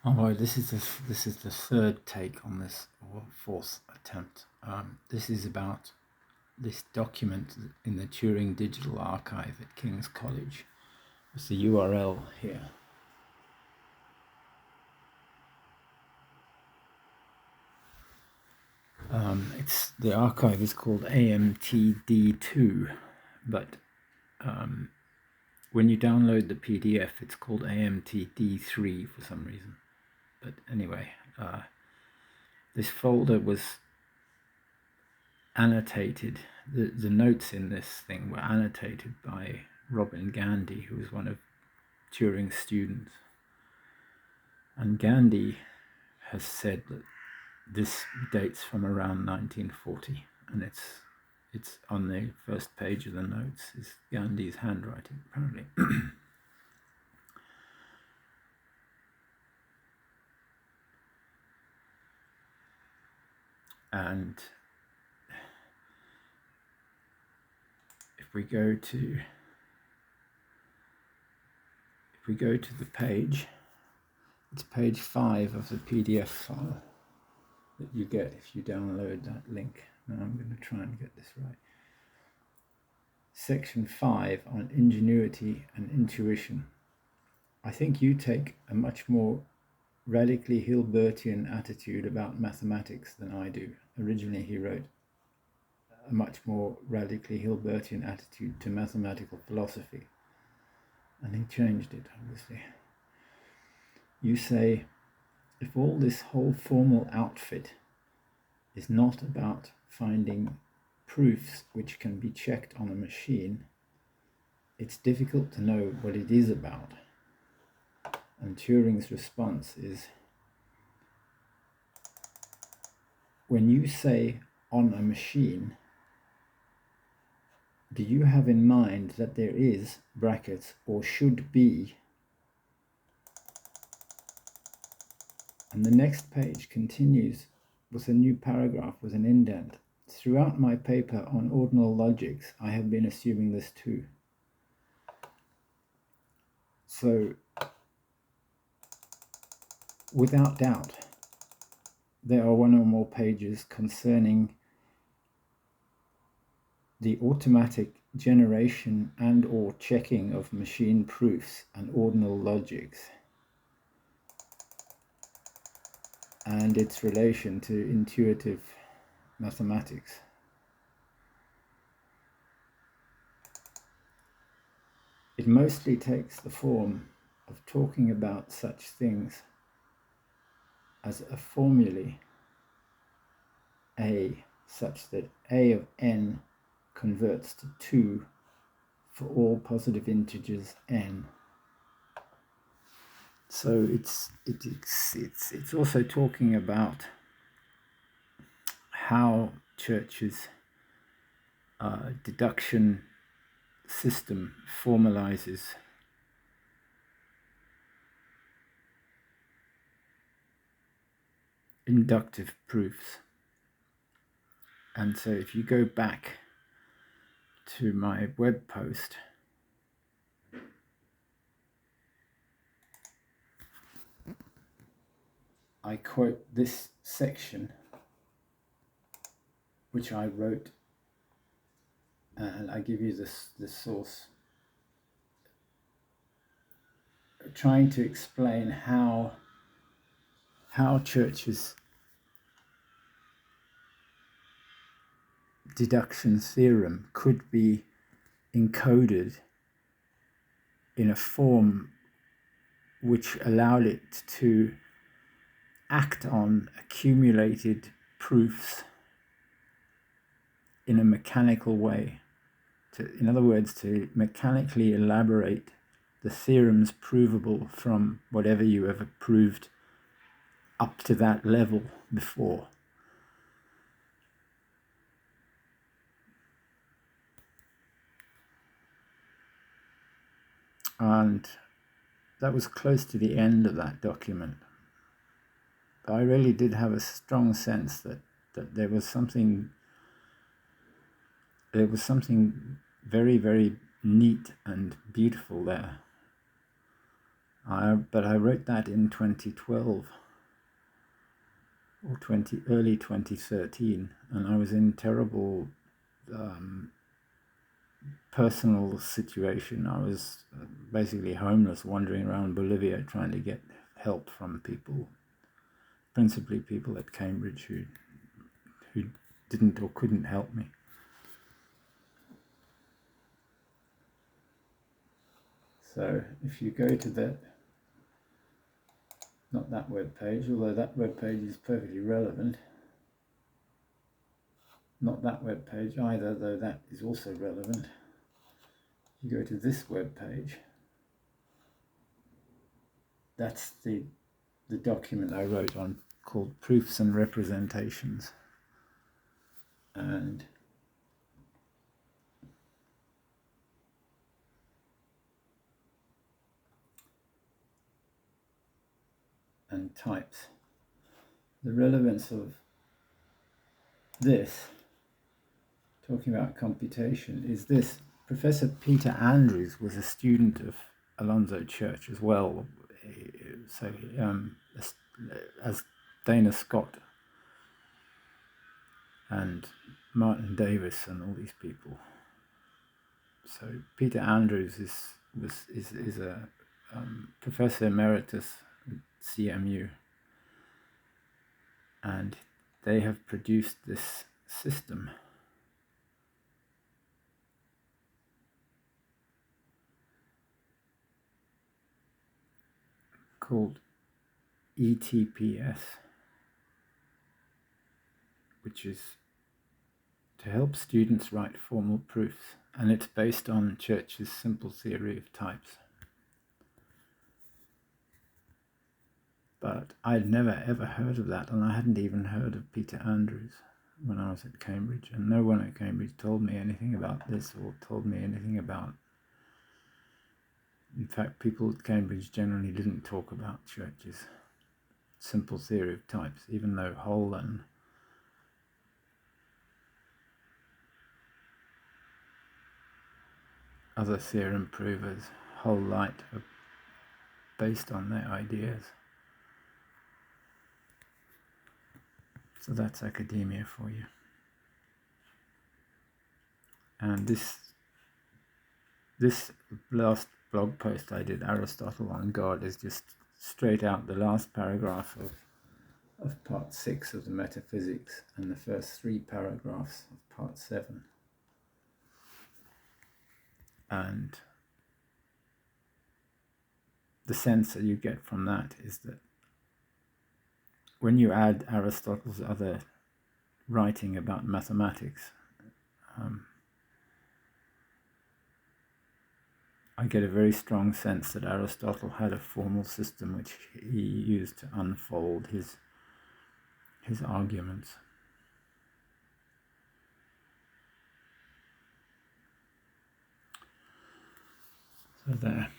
Oh, well, this is the third take on this, or fourth attempt. This is about this document in the Turing Digital Archive at King's College. It's the URL here. It's the archive is called AMTD2, but when you download the PDF, it's called AMTD3 for some reason. But anyway, this folder was annotated. The notes in this thing were annotated by Robin Gandy, who was one of Turing's students. And Gandy has said that this dates from around 1940, and it's on the first page of the notes is Gandy's handwriting, apparently. And if we go to the page, it's page 5 of the PDF file that you get if you download that link. Now I'm going to try and get this right. Section 5 on ingenuity and intuition. I think you take a much more radically Hilbertian attitude about mathematics than I do. Originally, he wrote a much more radically Hilbertian attitude to mathematical philosophy, and he changed it, obviously. You say, if all this whole formal outfit is not about finding proofs which can be checked on a machine, it's difficult to know what it is about. And Turing's response is, when you say on a machine, do you have in mind that there is, brackets, or should be? And the next page continues with a new paragraph with an indent. Throughout my paper on ordinal logics, I have been assuming this too. So, without doubt, there are one or more pages concerning the automatic generation and or checking of machine proofs and ordinal logics, and its relation to intuitive mathematics. It mostly takes the form of talking about such things as a formulae A, such that A of n converts to 2 for all positive integers n. So it's also talking about how Church's deduction system formalizes inductive proofs. And so if you go back to my web post, I quote this section, which I wrote, and I give you the source, trying to explain how Church's deduction theorem could be encoded in a form which allowed it to act on accumulated proofs in a mechanical way. In other words, to mechanically elaborate the theorems provable from whatever you ever proved up to that level before. And that was close to the end of that document. But I really did have a strong sense that there was something very, very neat and beautiful there. But I wrote that in 2012 or early 2013, and I was in terrible personal situation. I was basically homeless, wandering around Bolivia trying to get help from people, principally people at Cambridge who didn't or couldn't help me. So if you go to not that web page, although that web page is perfectly relevant, not that web page either, though that is also relevant. You go to this web page, that's the document I wrote on called Proofs and Representations. And types. The relevance of this, talking about computation, is this. Professor Peter Andrews was a student of Alonzo Church as well, so as Dana Scott and Martin Davis and all these people. So Peter Andrews is a professor emeritus at CMU, and they have produced this system called ETPS, which is to help students write formal proofs, and it's based on Church's simple theory of types. But I'd never ever heard of that, and I hadn't even heard of Peter Andrews when I was at Cambridge, and no one at Cambridge told me anything about this or told me anything about. In fact, people at Cambridge generally didn't talk about Church's simple theory of types, even though Hull and other theorem provers, Hull Light, are based on their ideas. So that's academia for you. And this last blog post I did, Aristotle on God, is just straight out the last paragraph of part 6 of the Metaphysics and the first 3 paragraphs of part 7. And the sense that you get from that is that when you add Aristotle's other writing about mathematics, I get a very strong sense that Aristotle had a formal system which he used to unfold his arguments. So there.